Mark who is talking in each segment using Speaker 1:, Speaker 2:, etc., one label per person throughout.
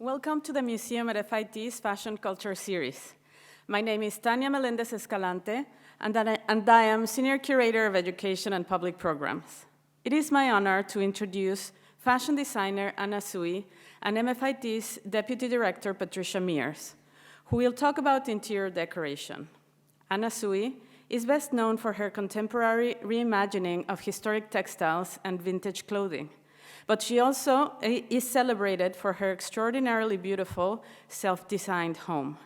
Speaker 1: Welcome to the Museum at FIT's Fashion Culture Series. My name is Tania Melendez Escalante, and I am Senior Curator of Education and Public Programs. It is my honor to introduce fashion designer Anna Sui and MFIT's Deputy Director Patricia Mears, who will talk about interior decoration. Anna Sui is best known for her contemporary reimagining of historic textiles and vintage clothing, but she also is celebrated for her extraordinarily beautiful, self-designed home.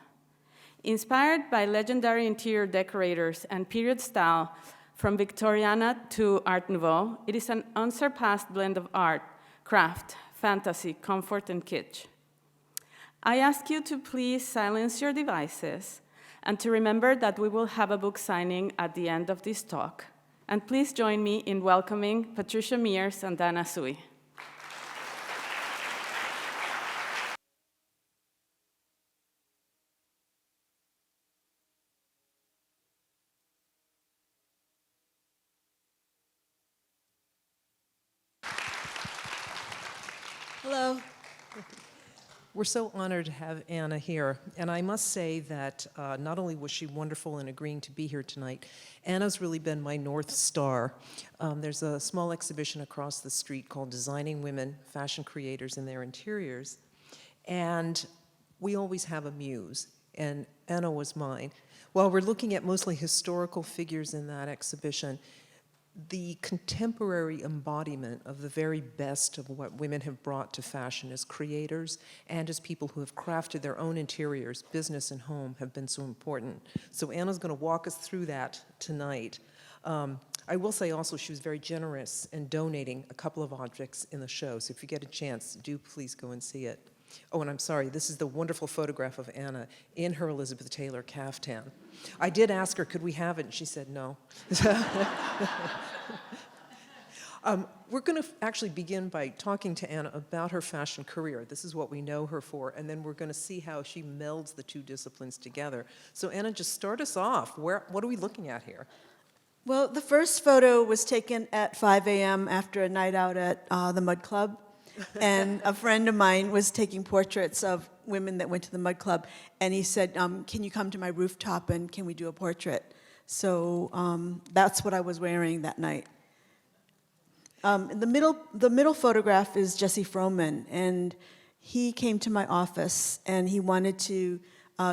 Speaker 1: Inspired by legendary interior decorators and period style from Victoriana to Art Nouveau, it is an unsurpassed blend of art, craft, fantasy, comfort, and kitsch. I ask you to please silence your devices and to remember that we will have a book signing at the end of this talk. And please join me in welcoming Patricia Mears and Anna Sui.
Speaker 2: Hello. We're so honored to have Anna here. And I must say that not only was she wonderful in agreeing to be here tonight, Anna's really been my North Star. There's a small exhibition across the street called Designing Women, Fashion Creators and Their Interiors. And we always have a muse, and Anna was mine. While we're looking at mostly historical figures in that exhibition, the contemporary embodiment of the very best of what women have brought to fashion as creators and as people who have crafted their own interiors, business and home, have been so important. So Anna's going to walk us through that tonight. I will say also she was very generous in donating a couple of objects in the show, so if you get a chance, do please go and see it. Oh, and I'm sorry, this is the wonderful photograph of Anna in her Elizabeth Taylor caftan. I did ask her, could we have it? And she said no. We're going to actually begin by talking to Anna about her fashion career. This is what we know her for, and then we're going to see how she melds the two disciplines together. So Anna, just start us off. What are we looking at here?
Speaker 3: Well, the first photo was taken at 5 a.m. after a night out at the Mud Club. And a friend of mine was taking portraits of women that went to the Mud Club, and he said, can you come to my rooftop and can we do a portrait? So that's what I was wearing that night. The middle photograph is Jesse Froman, and he came to my office and he wanted to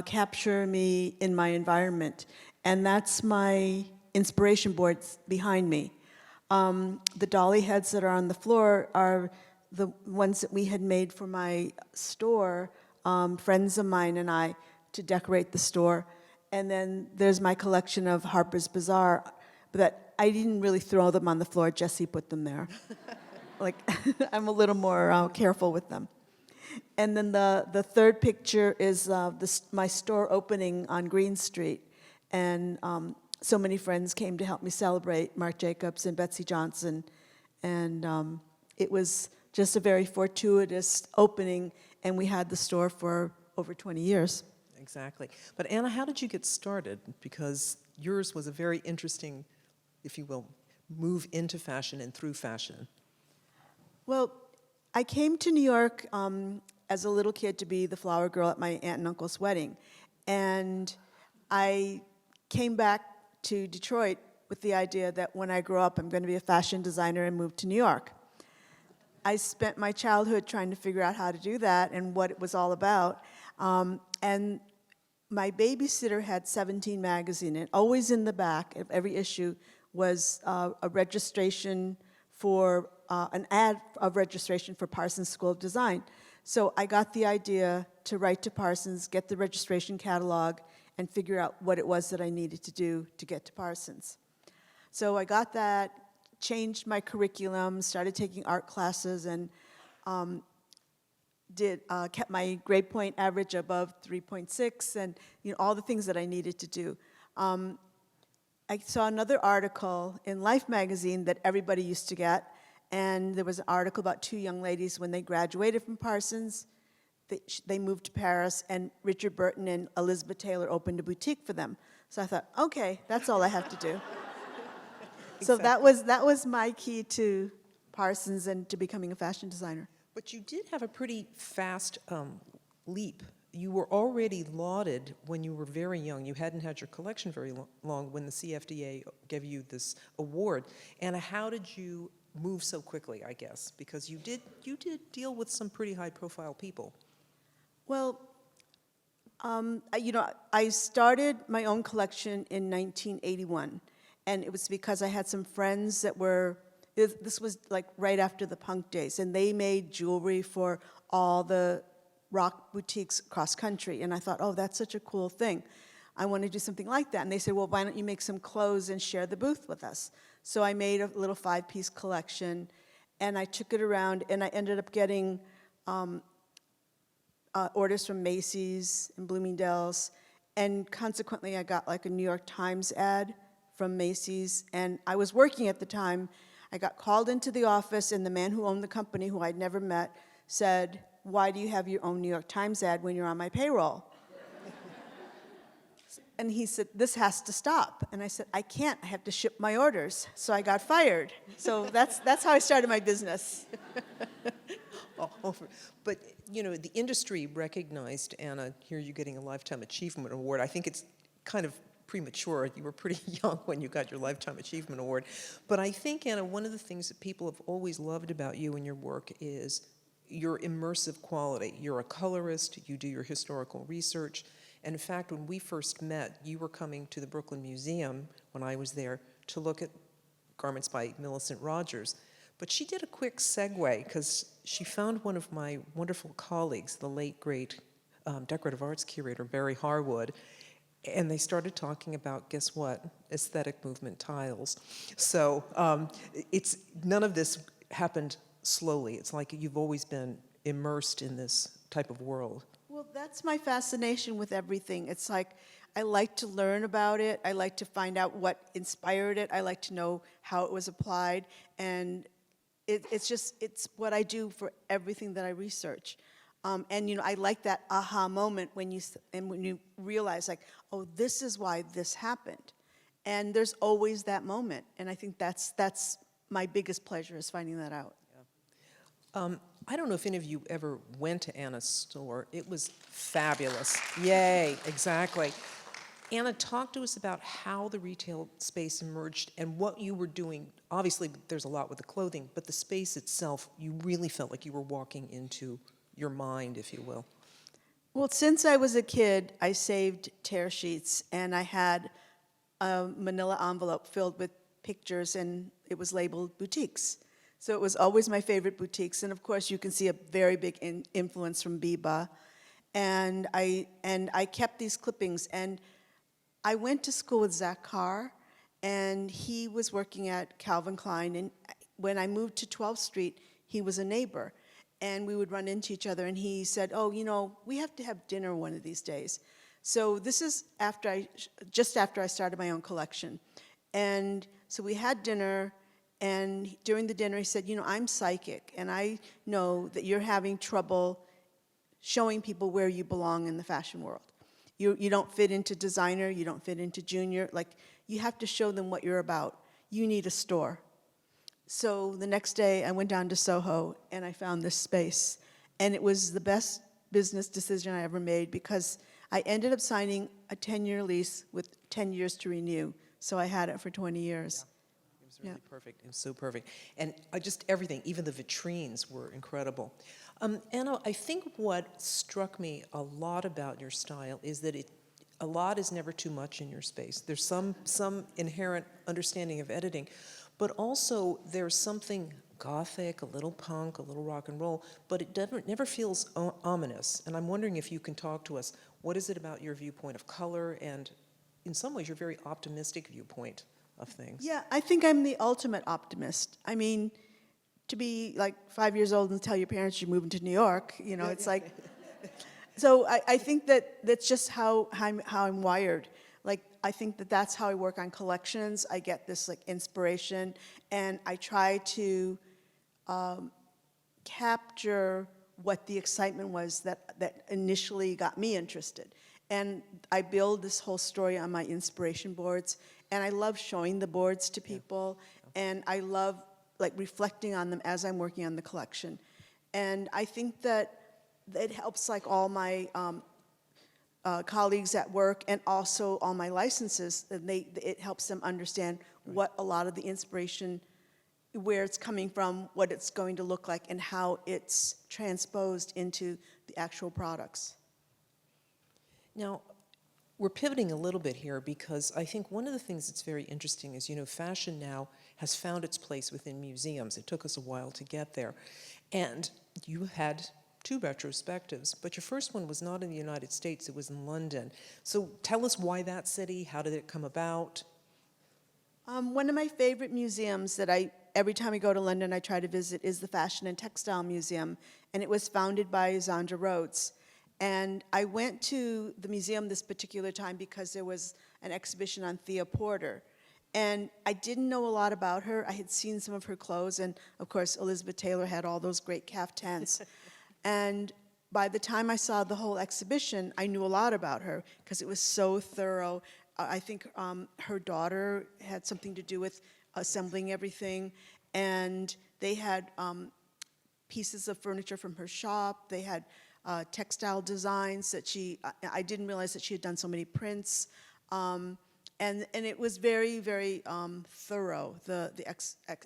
Speaker 3: capture me in my environment, and that's my inspiration boards behind me. The dolly heads that are on the floor are the ones that we had made for my store, friends of mine and I, to decorate the store. And then there's my collection of Harper's Bazaar, but I didn't really throw them on the floor. Jesse put them there. Like, I'm a little more careful with them. And then the third picture is my store opening on Green Street. And so many friends came to help me celebrate, Marc Jacobs and Betsy Johnson. And it was just a very fortuitous opening, and we had the store for over 20 years.
Speaker 2: Exactly. But Anna, how did you get started? Because yours was a very interesting, if you will, move into fashion and through fashion.
Speaker 3: Well, I came to New York as a little kid to be the flower girl at my aunt and uncle's wedding. And I came back to Detroit with the idea that when I grow up, I'm going to be a fashion designer and move to New York. I spent my childhood trying to figure out how to do that and what it was all about. And my babysitter had 17 magazine, and always in the back of every issue was a registration for, an ad of registration for Parsons School of Design. So I got the idea to write to Parsons, get the registration catalog, and figure out what it was that I needed to do to get to Parsons. So I got that, changed my curriculum, started taking art classes, and kept my grade point average above 3.6, and all the things that I needed to do. I saw another article in Life magazine that everybody used to get, and there was an article about two young ladies when they graduated from Parsons. They moved to Paris, and Richard Burton and Elizabeth Taylor opened a boutique for them. So I thought, okay, that's all I have to do. So that was my key to Parsons and to becoming a fashion designer.
Speaker 2: But you did have a pretty fast leap. You were already lauded when you were very young. You hadn't had your collection very long when the CFDA gave you this award. Anna, how did you move so quickly, I guess? Because you did deal with some pretty high-profile people.
Speaker 3: Well, I started my own collection in 1981, and it was because I had some friends that were, this was like right after the punk days, and they made jewelry for all the rock boutiques across country, and I thought, oh, that's such a cool thing. I want to do something like that. And they said, well, why don't you make some clothes and share the booth with us? So I made a little 5-piece collection, and I took it around, and I ended up getting orders from Macy's and Bloomingdale's, and consequently I got like a New York Times ad from Macy's, and I was working at the time. I got called into the office, and the man who owned the company, who I'd never met, said, why do you have your own New York Times ad when you're on my payroll? And he said, this has to stop. And I said, I can't, I have to ship my orders. So I got fired. So that's how I started my business.
Speaker 2: But, the industry recognized, Anna, here you're getting a Lifetime Achievement Award. I think it's kind of premature. You were pretty young when you got your Lifetime Achievement Award. But I think, Anna, one of the things that people have always loved about you and your work is your immersive quality. You're a colorist, you do your historical research, and in fact, when we first met, you were coming to the Brooklyn Museum when I was there to look at garments by Millicent Rogers. But she did a quick segue because she found one of my wonderful colleagues, the late, great decorative arts curator, Barry Harwood, and they started talking about, guess what, aesthetic movement tiles. So none of this happened slowly. It's like you've always been immersed in this type of world.
Speaker 3: Well, that's my fascination with everything. It's like I like to learn about it. I like to find out what inspired it. I like to know how it was applied. And it's what I do for everything that I research. And I like that aha moment when you realize, like, oh, this is why this happened. And there's always that moment. And I think that's my biggest pleasure, is finding that out.
Speaker 2: I don't know if any of you ever went to Anna's store. It was fabulous. Yay, exactly. Anna, talk to us about how the retail space emerged and what you were doing. Obviously, there's a lot with the clothing, but the space itself, you really felt like you were walking into your mind, if you will.
Speaker 3: Well, since I was a kid, I saved tear sheets, and I had a manila envelope filled with pictures, and it was labeled boutiques. So it was always my favorite boutiques, and of course you can see a very big influence from Biba. And I kept these clippings, and I went to school with Zach Carr, and he was working at Calvin Klein, and when I moved to 12th Street, he was a neighbor, and we would run into each other, and he said, oh, we have to have dinner one of these days. So this is just after I started my own collection. And so we had dinner, and during the dinner he said, I'm psychic, and I know that you're having trouble showing people where you belong in the fashion world. You don't fit into designer, you don't fit into junior, like you have to show them what you're about. You need a store. So the next day I went down to Soho and I found this space, and it was the best business decision I ever made because I ended up signing a 10-year lease with 10 years to renew, so I had it for 20 years.
Speaker 2: Yeah. It was really perfect. It was so perfect. And just everything, even the vitrines were incredible. Anna, I think what struck me a lot about your style is that a lot is never too much in your space. There's some inherent understanding of editing, but also there's something gothic, a little punk, a little rock and roll, but it never feels ominous. And I'm wondering if you can talk to us, what is it about your viewpoint of color and, in some ways, your very optimistic viewpoint of things?
Speaker 3: Yeah, I think I'm the ultimate optimist. I mean, to be like 5 years old and tell your parents you're moving to New York, it's like, so I think that's just how I'm wired. Like, I think that's how I work on collections. I get this like inspiration, and I try to capture what the excitement was that initially got me interested. And I build this whole story on my inspiration boards, and I love showing the boards to people, and I love like reflecting on them as I'm working on the collection. And I think that it helps like all my colleagues at work and also all my licenses, and it helps them understand what a lot of the inspiration, where it's coming from, what it's going to look like, and how it's transposed into the actual products.
Speaker 2: Now, we're pivoting a little bit here because I think one of the things that's very interesting is, fashion now has found its place within museums. It took us a while to get there. And you had 2 retrospectives, but your first one was not in the United States, it was in London. So tell us why that city, how did it come about?
Speaker 3: One of my favorite museums that every time I go to London, I try to visit is the Fashion and Textile Museum, and it was founded by Zandra Rhodes. And I went to the museum this particular time because there was an exhibition on Thea Porter. And I didn't know a lot about her. I had seen some of her clothes, and of course, Elizabeth Taylor had all those great caftans. And by the time I saw the whole exhibition, I knew a lot about her because it was so thorough. I think her daughter had something to do with assembling everything, and they had pieces of furniture from her shop. They had textile designs that I didn't realize that she had done so many prints. And it was very, very thorough, the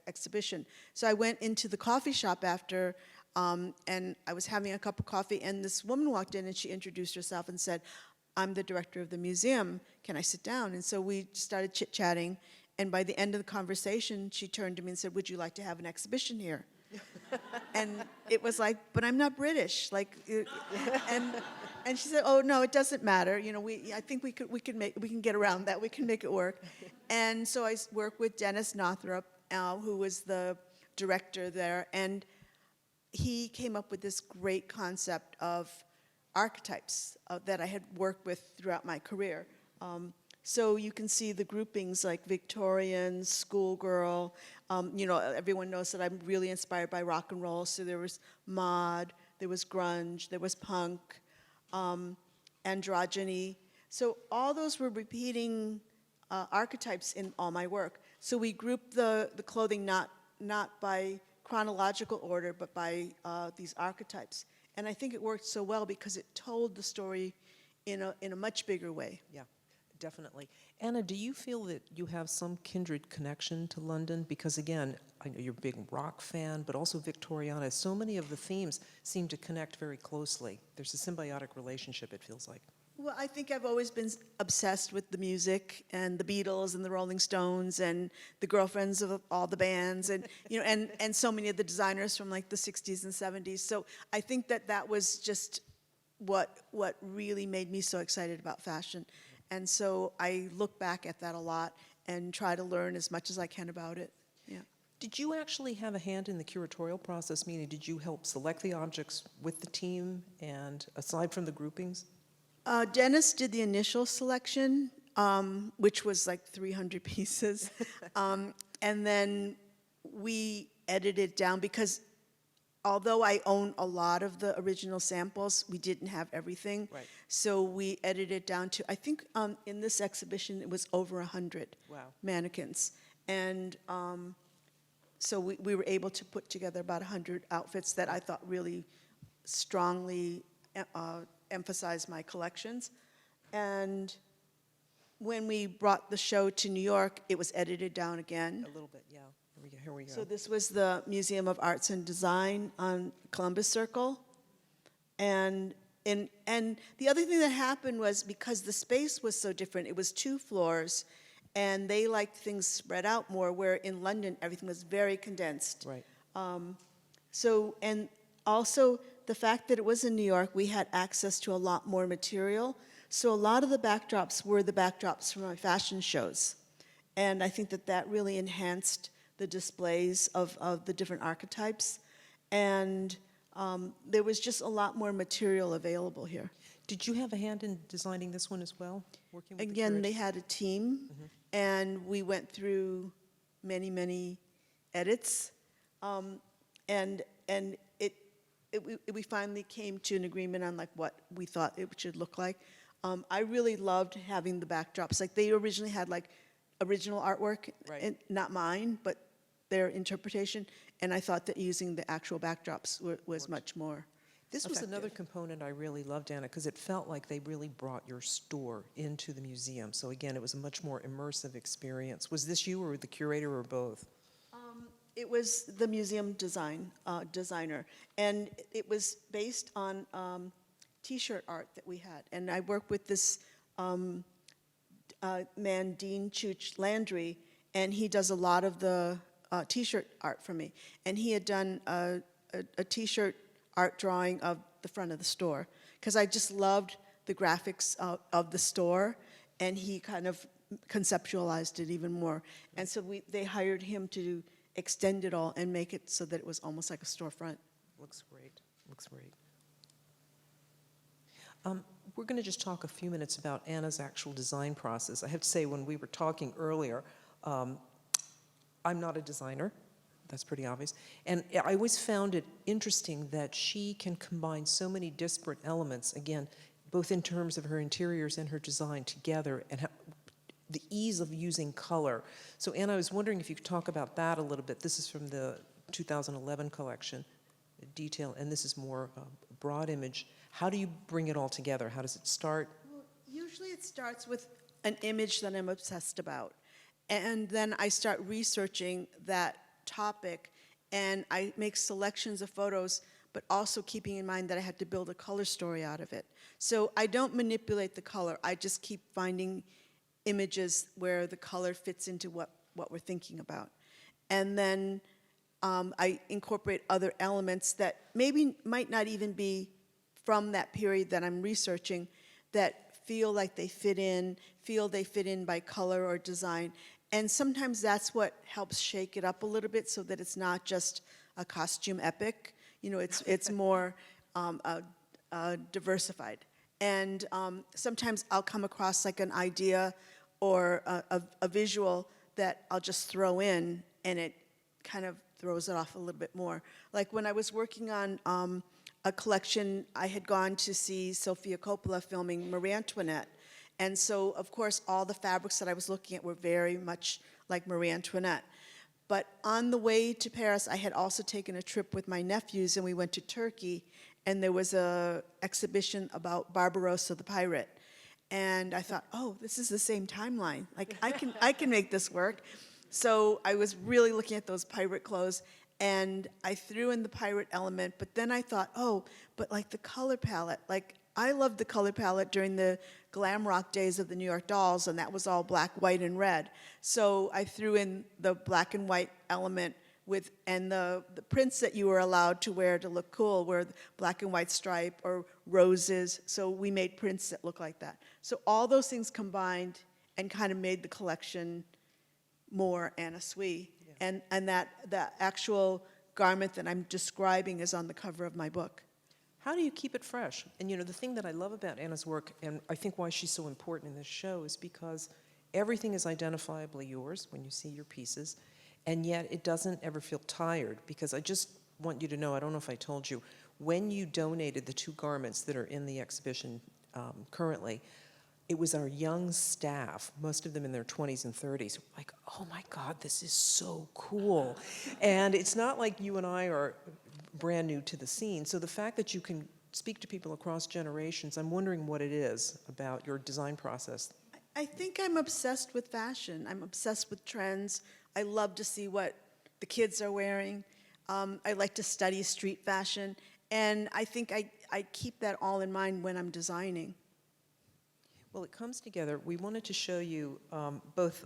Speaker 3: exhibition. So I went into the coffee shop after, and I was having a cup of coffee, and this woman walked in and she introduced herself and said, "I'm the director of the museum, can I sit down?" And so we started chit-chatting, and by the end of the conversation, she turned to me and said, "Would you like to have an exhibition here?" And it was like, "But I'm not British." And she said, "Oh no, it doesn't matter. I think we can get around that. We can make it work." And so I worked with Dennis Northrup, who was the director there, and he came up with this great concept of archetypes that I had worked with throughout my career. So you can see the groupings like Victorian, schoolgirl. Everyone knows that I'm really inspired by rock and roll. So there was mod, there was grunge, there was punk, androgyny. So all those were repeating archetypes in all my work. So we grouped the clothing not by chronological order, but by these archetypes. And I think it worked so well because it told the story in a much bigger way.
Speaker 2: Yeah, definitely. Anna, do you feel that you have some kindred connection to London? Because again, I know you're a big rock fan, but also Victoriana. So many of the themes seem to connect very closely. There's a symbiotic relationship, it feels like.
Speaker 3: Well, I think I've always been obsessed with the music and the Beatles and the Rolling Stones and the girlfriends of all the bands and and so many of the designers from like the 60s and 70s. So I think that was just what really made me so excited about fashion. And so I look back at that a lot and try to learn as much as I can about it. Yeah.
Speaker 2: Did you actually have a hand in the curatorial process, meaning did you help select the objects with the team and aside from the groupings?
Speaker 3: Dennis did the initial selection, which was like 300 pieces. And then we edited down because although I own a lot of the original samples, we didn't have everything.
Speaker 2: Right.
Speaker 3: So we edited down to, I think in this exhibition, it was over 100 mannequins. And so we were able to put together about 100 outfits that I thought really strongly emphasized my collections. And when we brought the show to New York, it was edited down again.
Speaker 2: A little bit, yeah. Here we go.
Speaker 3: So this was the Museum of Arts and Design on Columbus Circle. And the other thing that happened was because the space was so different, it was 2 floors, and they liked things spread out more, where in London, everything was very condensed.
Speaker 2: Right.
Speaker 3: And also, the fact that it was in New York, we had access to a lot more material. So a lot of the backdrops were the backdrops from my fashion shows. And I think that really enhanced the displays of the different archetypes. And there was just a lot more material available here.
Speaker 2: Did you have a hand in designing this one as well? Working with
Speaker 3: Again,
Speaker 2: the
Speaker 3: they had a team, and we went through many, many edits. We finally came to an agreement on like what we thought it should look like. I really loved having the backdrops. Like they originally had like original artwork,
Speaker 2: Right.
Speaker 3: and not mine, but their interpretation. and I thought that using the actual backdrops was much more
Speaker 2: This was
Speaker 3: effective.
Speaker 2: another component I really loved, Anna, because it felt like they really brought your store into the museum. So again, it was a much more immersive experience. Was this you or the curator or both?
Speaker 3: It was the museum designer, and it was based on T-shirt art that we had. And I worked with this man, Dean Chooch Landry, and he does a lot of the T-shirt art for me. And he had done a T-shirt art drawing of the front of the store, because I just loved the graphics of the store, and he kind of conceptualized it even more. And so they hired him to extend it all and make it so that it was almost like a storefront.
Speaker 2: Looks great. Looks great. We're going to just talk a few minutes about Anna's actual design process. I have to say, when we were talking earlier, I'm not a designer. That's pretty obvious. And I always found it interesting that she can combine so many disparate elements, again, both in terms of her interiors and her design together, and the ease of using color. So Anna, I was wondering if you could talk about that a little bit. This is from the 2011 collection, detail, and this is more broad image. How do you bring it all together? How does it start?
Speaker 3: Well, usually it starts with an image that I'm obsessed about. And then I start researching that topic, and I make selections of photos, but also keeping in mind that I had to build a color story out of it. So I don't manipulate the color. I just keep finding images where the color fits into what we're thinking about. And then I incorporate other elements that maybe might not even be from that period that I'm researching, that feel like they fit in by color or design. And sometimes that's what helps shake it up a little bit, so that it's not just a costume epic. You know, it's more diversified. And sometimes I'll come across like an idea or a visual that I'll just throw in, and it kind of throws it off a little bit more. Like when I was working on a collection, I had gone to see Sofia Coppola filming Marie Antoinette. And so, of course, all the fabrics that I was looking at were very much like Marie Antoinette. But on the way to Paris, I had also taken a trip with my nephews, and we went to Turkey, and there was an exhibition about Barbarossa the pirate. And I thought, oh, this is the same timeline. Like, I can make this work. So I was really looking at those pirate clothes, and I threw in the pirate element, but then I thought, oh, but like the color palette, like I loved the color palette during the glam rock days of the New York Dolls, and that was all black, white, and red. So I threw in the black and white element and the prints that you were allowed to wear to look cool were black and white stripe or roses. So we made prints that look like that. So all those things combined and kind of made the collection more Anna Sui. Yeah. And that actual garment that I'm describing is on the cover of my book.
Speaker 2: How do you keep it fresh? And you know, the thing that I love about Anna's work, and I think why she's so important in this show, is because everything is identifiably yours when you see your pieces, and yet it doesn't ever feel tired, because I just want you to know, I don't know if I told you, when you donated the 2 garments that are in the exhibition currently, it was our young staff, most of them in their 20s and 30s, like, oh my God, this is so cool. And it's not like you and I are brand new to the scene. So the fact that you can speak to people across generations, I'm wondering what it is about your design process.
Speaker 3: I think I'm obsessed with fashion. I'm obsessed with trends. I love to see what the kids are wearing. I like to study street fashion. And I think I keep that all in mind when I'm designing.
Speaker 2: Well, it comes together. We wanted to show you both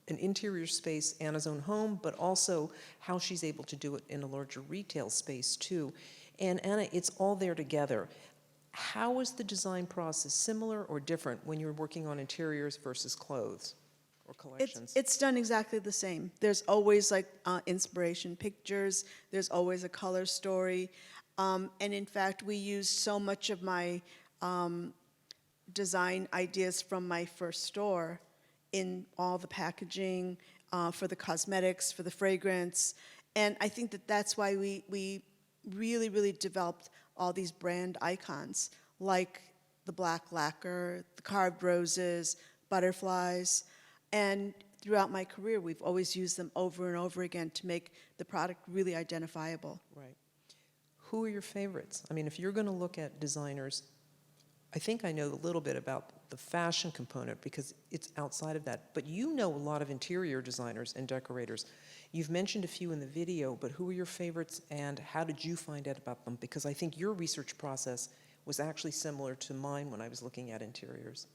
Speaker 2: an interior space, Anna's own home, but also how she's able to do it in a larger retail space too. And Anna, it's all there together. How is the design process similar or different when you're working on interiors versus clothes or collections?
Speaker 3: It's done exactly the same. There's always like inspiration pictures. There's always a color story. And in fact, we use so much of my design ideas from my first store in all the packaging, for the cosmetics, for the fragrance. And I think that that's why we really, really developed all these brand icons, like the black lacquer, the carved roses, butterflies. And throughout my career, we've always used them over and over again to make the product really identifiable.
Speaker 2: Right. Who are your favorites? I mean, if you're going to look at designers, I think I know a little bit about the fashion component because it's outside of that. But you know a lot of interior designers and decorators. You've mentioned a few in the video, but who are your favorites and how did you find out about them? Because I think your research process was actually similar to mine when I was looking at interiors.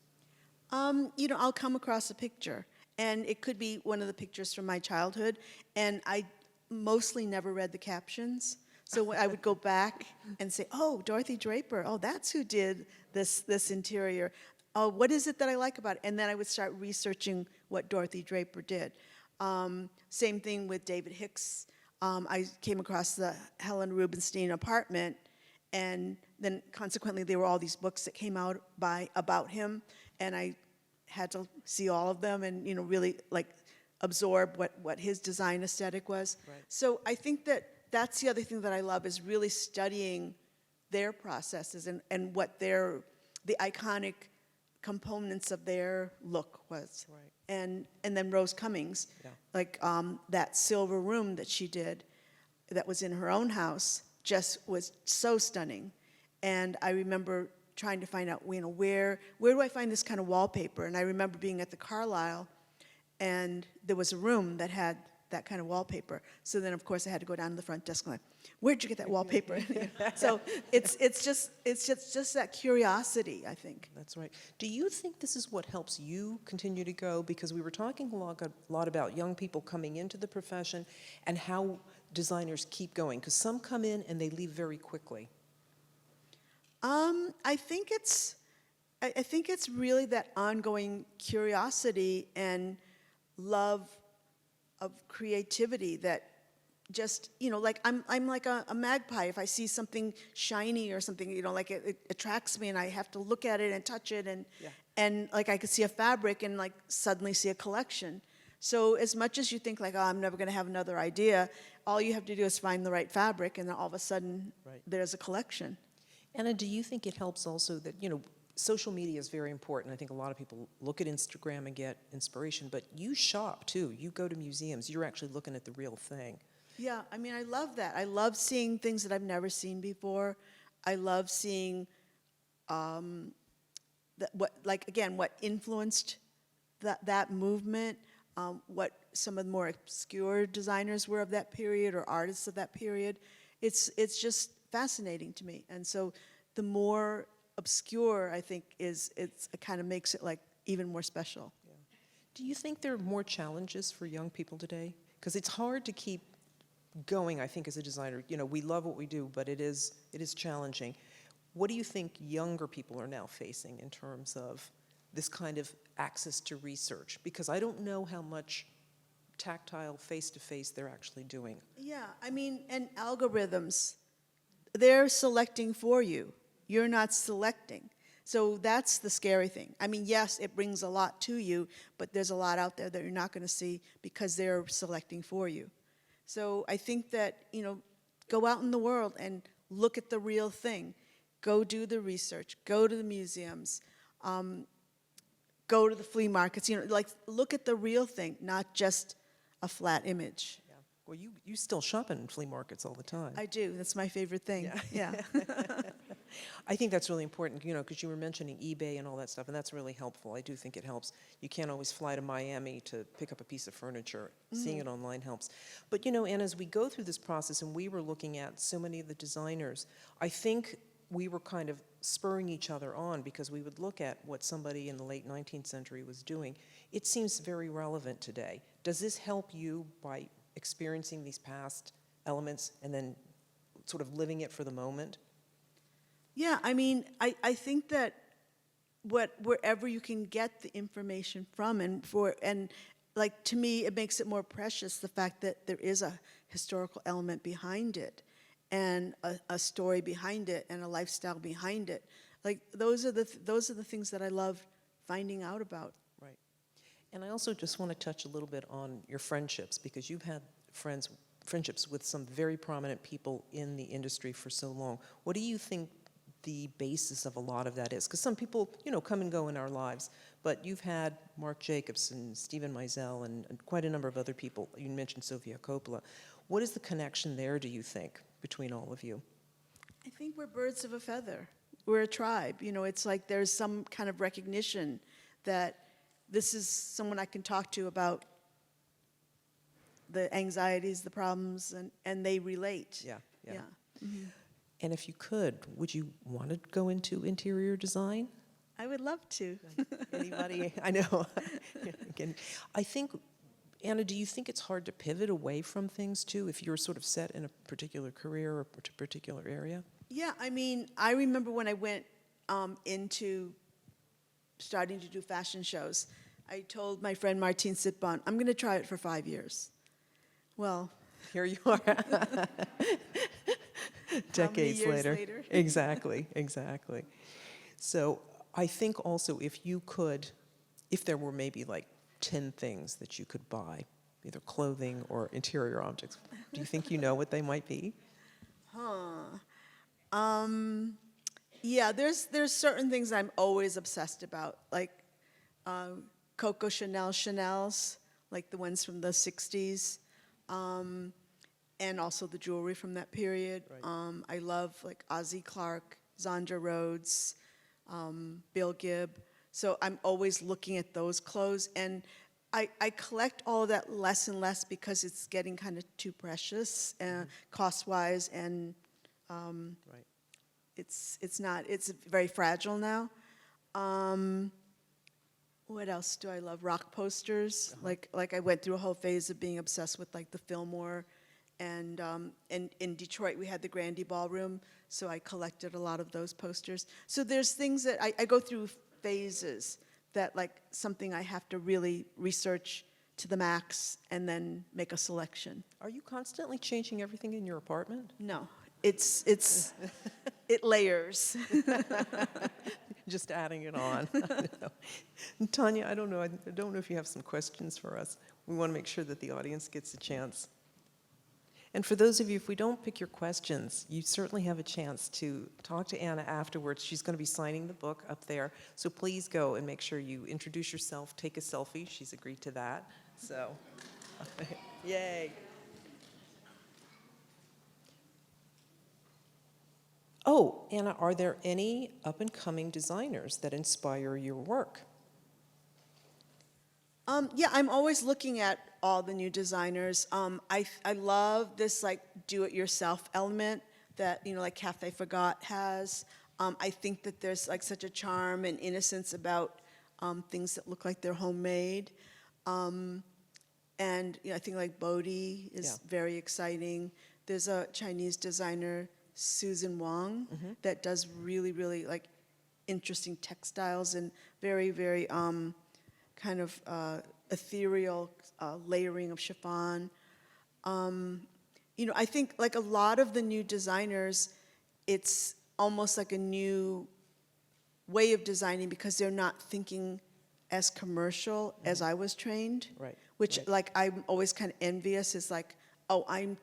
Speaker 3: You know, I'll come across a picture, and it could be one of the pictures from my childhood, and I mostly never read the captions. So I would go back and say, oh, Dorothy Draper, oh, that's who did this interior. Oh, what is it that I like about it? And then I would start researching what Dorothy Draper did. Same thing with David Hicks. I came across the Helen Rubinstein apartment, and then consequently there were all these books that came out about him, and I had to see all of them and, you know, really like absorb what his design aesthetic was.
Speaker 2: Right.
Speaker 3: So I think that's the other thing that I love is really studying their processes and what the iconic components of their look was.
Speaker 2: Right.
Speaker 3: And then Rose Cummings,
Speaker 2: Yeah.
Speaker 3: like that silver room that she did that was in her own house just was so stunning. And I remember trying to find out, you know, where do I find this kind of wallpaper? And I remember being at the Carlisle, and there was a room that had that kind of wallpaper. So then, of course, I had to go down to the front desk and like, where'd you get that wallpaper? So it's just that curiosity, I think.
Speaker 2: That's right. Do you think this is what helps you continue to go? Because we were talking a lot about young people coming into the profession and how designers keep going. Because some come in and they leave very quickly.
Speaker 3: I think it's really that ongoing curiosity and love of creativity that just, you know, like I'm like a magpie. If I see something shiny or something, you know, like it attracts me and I have to look at it and touch it and like I could see a fabric and like suddenly see a collection. So as much as you think like, oh, I'm never going to have another idea, all you have to do is find the right fabric and then all of a sudden there's a collection.
Speaker 2: Anna, do you think it helps also that, you know, social media is very important. I think a lot of people look at Instagram and get inspiration, but you shop too. You go to museums. You're actually looking at the real thing.
Speaker 3: Yeah, I mean, I love that. I love seeing things that I've never seen before. I love seeing what influenced that movement, what some of the more obscure designers were of that period or artists of that period. It's just fascinating to me. And so the more obscure, I think, it kind of makes it like even more special.
Speaker 2: Yeah. Do you think there are more challenges for young people today? Because it's hard to keep going, I think, as a designer. You know, we love what we do, but it is challenging. What do you think younger people are now facing in terms of this kind of access to research? Because I don't know how much tactile, face-to-face they're actually doing.
Speaker 3: Yeah, I mean, and algorithms, they're selecting for you. You're not selecting. So that's the scary thing. I mean, yes, it brings a lot to you, but there's a lot out there that you're not going to see because they're selecting for you. So I think that, you know, go out in the world and look at the real thing. Go do the research. Go to the museums. Go to the flea markets. You know, like, look at the real thing, not just a flat image.
Speaker 2: Yeah. Well, you still shop in flea markets all the time.
Speaker 3: I do. That's my favorite thing. Yeah.
Speaker 2: I think that's really important, you know, because you were mentioning eBay and all that stuff, and that's really helpful. I do think it helps. You can't always fly to Miami to pick up a piece of furniture. Seeing it online helps. But, you know, and as we go through this process, and we were looking at so many of the designers, I think we were kind of spurring each other on because we would look at what somebody in the late 19th century was doing. It seems very relevant today. Does this help you by experiencing these past elements and then sort of living it for the moment?
Speaker 3: Yeah, I mean, I think that wherever you can get the information from and like, to me, it makes it more precious, the fact that there is a historical element behind it and a story behind it and a lifestyle behind it. Like, those are the things that I love finding out about.
Speaker 2: Right. And I also just want to touch a little bit on your friendships, because you've had friendships with some very prominent people in the industry for so long. What do you think the basis of a lot of that is? Because some people, come and go in our lives, but you've had Marc Jacobs and Stephen Meisel and quite a number of other people. You mentioned Sofia Coppola. What is the connection there, do you think, between all of you?
Speaker 3: I think we're birds of a feather. We're a tribe. It's like there's some kind of recognition that this is someone I can talk to about the anxieties, the problems, and they relate.
Speaker 2: Yeah.
Speaker 3: Mm-hmm.
Speaker 2: And if you could, would you want to go into interior design?
Speaker 3: I would love to.
Speaker 2: Anybody? I know. Again, I think, Anna, do you think it's hard to pivot away from things too if you're sort of set in a particular career or a particular area?
Speaker 3: Yeah, I remember when I went into starting to do fashion shows, I told my friend Martine Sitbon, I'm going to try it for 5 years. Well,
Speaker 2: here you are. Decades
Speaker 3: years later?
Speaker 2: Exactly. So I think also if there were maybe like 10 things that you could buy, either clothing or interior objects, do you think you know what they might be?
Speaker 3: Yeah, there's certain things I'm always obsessed about, like Coco Chanel's, like the ones from the 60s, and also the jewelry from that period.
Speaker 2: Right.
Speaker 3: I love like Ozzie Clark, Zandra Rhodes, Bill Gibb. So I'm always looking at those clothes, and I collect all of that less and less because it's getting kind of too precious, cost-wise, and
Speaker 2: Right.
Speaker 3: it's very fragile now. What else do I love? Rock posters. Like I went through a whole phase of being obsessed with like the Fillmore, and in Detroit we had the Grandy Ballroom, so I collected a lot of those posters. So there's things that I go through phases that like something I have to really research to the max and then make a selection.
Speaker 2: Are you constantly changing everything in your apartment?
Speaker 3: No, it layers.
Speaker 2: Just adding it on. Tanya, I don't know if you have some questions for us. We want to make sure that the audience gets a chance. And for those of you, if we don't pick your questions, you certainly have a chance to talk to Anna afterwards. She's going to be signing the book up there. So please go and make sure you introduce yourself, take a selfie. She's agreed to that. So, yay. Oh, Anna, are there any up-and-coming designers that inspire your work?
Speaker 3: Yeah, I'm always looking at all the new designers. I love this like do-it-yourself element that like Cafe Forgot has. I think that there's like such a charm and innocence about things that look like they're homemade. And I think like Bodhi is very exciting. There's a Chinese designer, Susan Wang, that does really, really like interesting textiles and very, very kind of ethereal layering of chiffon. I think like a lot of the new designers, it's almost like a new way of designing because they're not thinking as commercial as I was trained.
Speaker 2: Right.
Speaker 3: Which like I'm always kind of envious is like, oh, I'm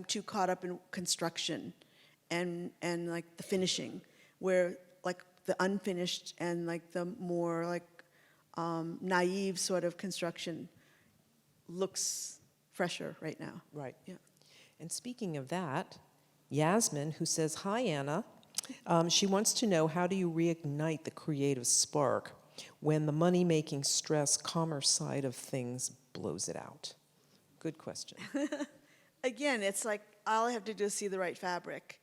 Speaker 3: too caught up in construction and like the finishing, where like the unfinished and like the more like naive sort of construction looks fresher right now.
Speaker 2: Right.
Speaker 3: Yeah.
Speaker 2: And speaking of that, Yasmin, who says, hi, Anna, she wants to know, how do you reignite the creative spark when the money-making, stress, commerce side of things blows it out? Good question.
Speaker 3: Again, it's like all I have to do is see the right fabric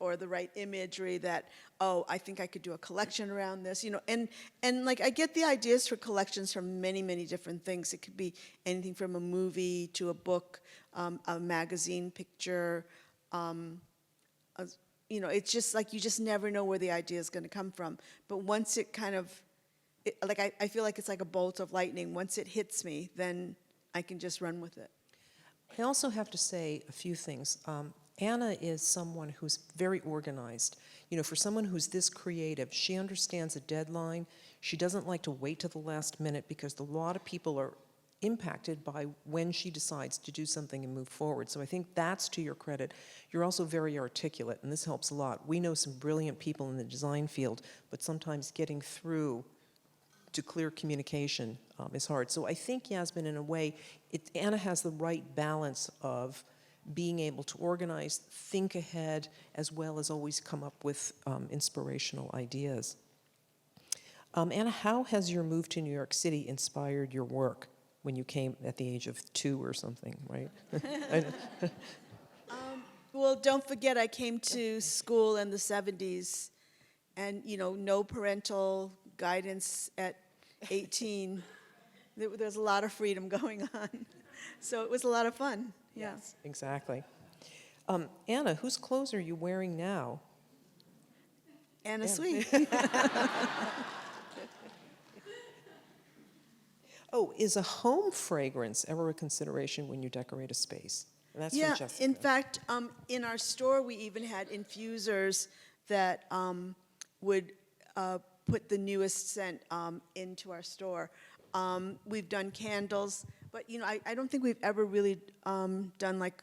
Speaker 3: or the right imagery that, oh, I think I could do a collection around this, and like I get the ideas for collections from many, many different things. It could be anything from a movie to a book, a magazine picture, it's just like you just never know where the idea is going to come from. But once it kind of, I feel like it's like a bolt of lightning. Once it hits me, then I can just run with it.
Speaker 2: I also have to say a few things. Anna is someone who's very organized. For someone who's this creative, she understands a deadline. She doesn't like to wait till the last minute because a lot of people are impacted by when she decides to do something and move forward. So I think that's to your credit. You're also very articulate, and this helps a lot. We know some brilliant people in the design field, but sometimes getting through to clear communication is hard. So I think, Yasmin, in a way, Anna has the right balance of being able to organize, think ahead, as well as always come up with inspirational ideas. Anna, how has your move to New York City inspired your work when you came at the age of 2 or something, right?
Speaker 3: Well, don't forget, I came to school in the 70s, and, no parental guidance at 18. There's a lot of freedom going on. So it was a lot of fun. Yeah.
Speaker 2: Yes, exactly. Anna, whose clothes are you wearing now?
Speaker 3: Anna Sui.
Speaker 2: Oh, is a home fragrance ever a consideration when you decorate a space? And that's
Speaker 3: Yeah,
Speaker 2: from Jessica.
Speaker 3: in fact, in our store, we even had infusers that would put the newest scent into our store. We've done candles, but I don't think we've ever really done like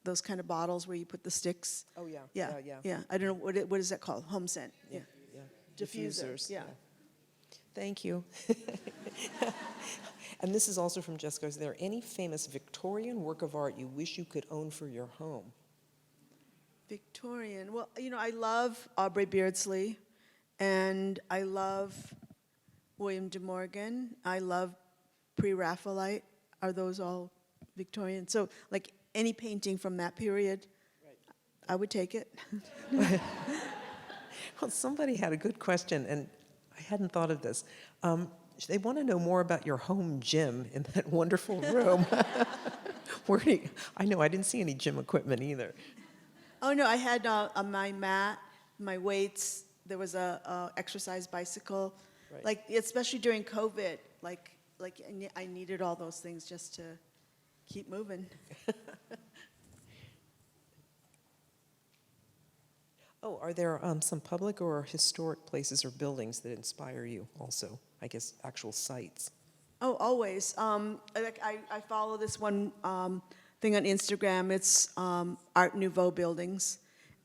Speaker 3: those kind of bottles where you put the sticks.
Speaker 2: Oh, yeah.
Speaker 3: Yeah. I don't know what is that called? Home scent. Yeah.
Speaker 2: Diffusers.
Speaker 3: Yeah.
Speaker 2: Thank you. And this is also from Jessica. Is there any famous Victorian work of art you wish you could own for your home?
Speaker 3: Victorian. Well, I love Aubrey Beardsley, and I love William de Morgan. I love Pre-Raphaelite. Are those all Victorian? So, like any painting from that period, I would take it.
Speaker 2: Well, somebody had a good question, and I hadn't thought of this. They want to know more about your home gym in that wonderful room. I know, I didn't see any gym equipment either.
Speaker 3: Oh, no, I had my mat, my weights. There was a exercise bicycle.
Speaker 2: Right.
Speaker 3: Like, especially during COVID, like I needed all those things just to keep moving.
Speaker 2: Oh, are there some public or historic places or buildings that inspire you also? I guess actual sites.
Speaker 3: Oh, always. Like I follow this one thing on Instagram. It's Art Nouveau buildings,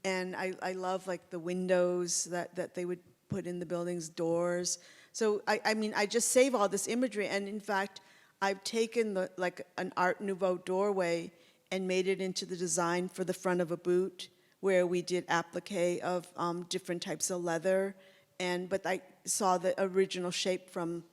Speaker 3: and I love like the windows that they would put in the buildings, doors. So I just save all this imagery, and in fact, I've taken like an Art Nouveau doorway and made it into the design for the front of a boot, where we did applique of different types of leather, but I saw the original shape from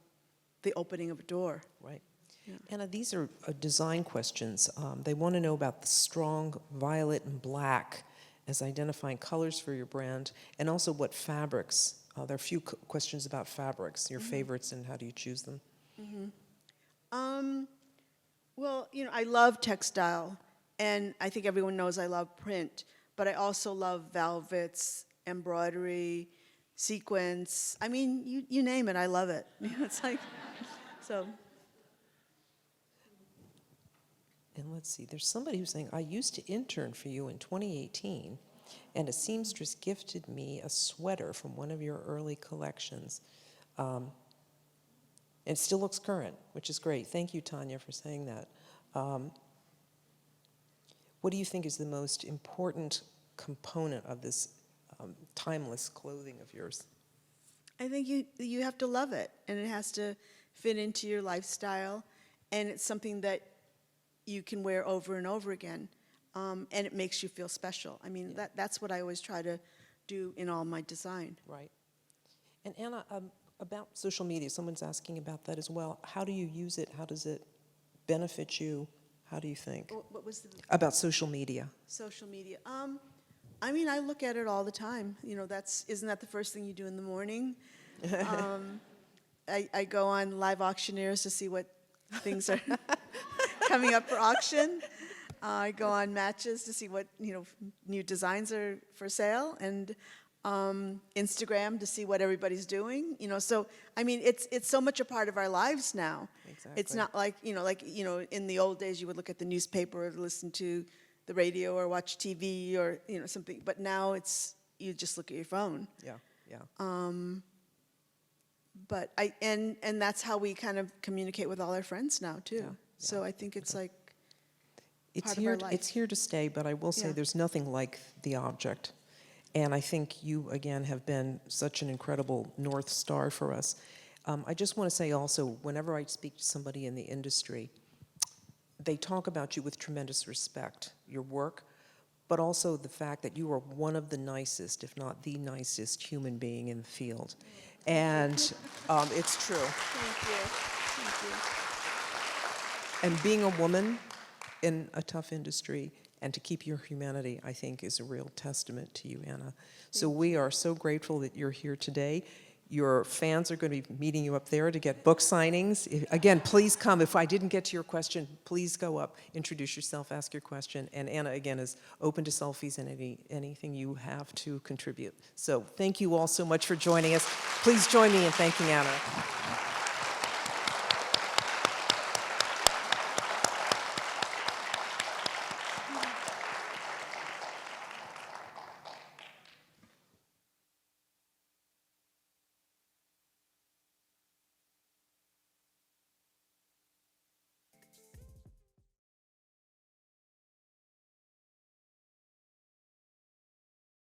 Speaker 3: the opening of a door.
Speaker 2: Right.
Speaker 3: Yeah.
Speaker 2: Anna, these are design questions. They want to know about the strong violet and black as identifying colors for your brand, and also what fabrics. There are a few questions about fabrics, your favorites, and how do you choose them?
Speaker 3: Well, I love textile, and I think everyone knows I love print, but I also love velvets, embroidery, sequins. I mean, you name it, I love it. It's like, so.
Speaker 2: And let's see, there's somebody who's saying, I used to intern for you in 2018, and a seamstress gifted me a sweater from one of your early collections. It still looks current, which is great. Thank you, Tanya, for saying that. What do you think is the most important component of this timeless clothing of yours?
Speaker 3: I think you have to love it, and it has to fit into your lifestyle, and it's something that you can wear over and over again, and it makes you feel special. I mean, that's what I always try to do in all my design.
Speaker 2: Right. And Anna, about social media, someone's asking about that as well. How do you use it? How does it benefit you? How do you think?
Speaker 3: What was the
Speaker 2: About social media.
Speaker 3: social media? I mean, I look at it all the time. Isn't that the first thing you do in the morning? I go on Live Auctioneers to see what things are coming up for auction. I go on Matches to see what new designs are for sale, and Instagram to see what everybody's doing. So I mean, it's so much a part of our lives now.
Speaker 2: Exactly.
Speaker 3: It's not like in the old days you would look at the newspaper or listen to the radio or watch TV or something. But now you just look at your phone.
Speaker 2: Yeah, yeah.
Speaker 3: But and that's how we kind of communicate with all our friends now too.
Speaker 2: Yeah,
Speaker 3: So I think it's like
Speaker 2: It's
Speaker 3: part of
Speaker 2: here.
Speaker 3: our life.
Speaker 2: It's here to stay. But I will say,
Speaker 3: Yeah.
Speaker 2: there's nothing like the object. And I think you again have been such an incredible North Star for us. I just want to say also, whenever I speak to somebody in the industry, they talk about you with tremendous respect, your work, but also the fact that you are one of the nicest, if not the nicest, human being in the field. And it's true.
Speaker 3: Thank you. Thank you.
Speaker 2: And being a woman in a tough industry and to keep your humanity, I think, is a real testament to you, Anna. So we are so grateful that you're here today. Your fans are going to be meeting you up there to get book signings. Again, please come. If I didn't get to your question, please go up, introduce yourself, ask your question. And Anna, again, is open to selfies and anything you have to contribute. So thank you all so much for joining us. Please join me in thanking Anna.